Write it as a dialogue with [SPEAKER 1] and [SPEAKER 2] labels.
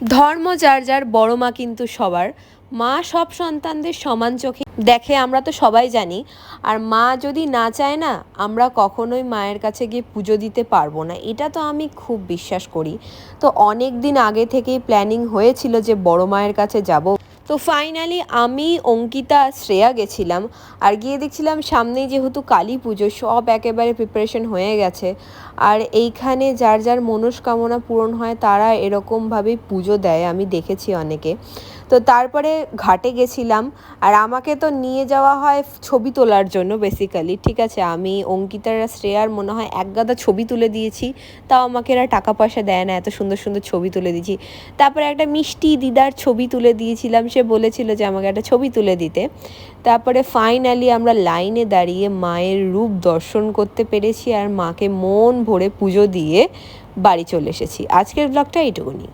[SPEAKER 1] ধর্ম যার যার, বড় মা কিন্তু সবার। মা সব সন্তানদের সমান চোখে দেখে, আমরা তো সবাই জানি। আর মা যদি না চায় না, আমরা কখনোই মায়ের কাছে গিয়ে পুজো দিতে পারবো না, এটা তো আমি খুব বিশ্বাস করি। তো অনেক দিন আগে থেকেই প্ল্যানিং হয়েছিল যে বড় মায়ের কাছে যাব। তো ফাইনালি আমি, অঙ্কিতা, শ্রেয়া গেছিলাম। আর গিয়ে দেখছিলাম সামনেই যেহেতু কালী পুজো, সব একেবারে প্রিপারেশন হয়ে গেছে। আর এইখানে যার যার মনস্কামনা পূরণ হয় তারা এরকমভাবেই পুজো দেয়, আমি দেখেছি অনেকে। তো তারপরে ঘাটে গেছিলাম। আর আমাকে তো নিয়ে যাওয়া হয় ছবি তোলার জন্য বেসিক্যালি, ঠিক আছে। আমি, অঙ্কিতার আর শ্রেয়ার মনে হয় এক গাদা ছবি তুলে দিয়েছি। তাও আমাকে এরা টাকা পয়সা দেয় না, এত সুন্দর সুন্দর ছবি তুলে দিয়েছি। তারপরে একটা মিষ্টি দিদার ছবি তুলে দিয়েছিলাম, সে বলেছিল যে আমাকে একটা ছবি তুলে দিতে। তারপরে ফাইনালি আমরা লাইনে দাঁড়িয়ে মায়ের রূপ দর্শন করতে পেরেছি আর মাকে মন ভরে পুজো দিয়ে বাড়ি চলে এসেছি। আজকের ব্লগটা এইটুকুনি।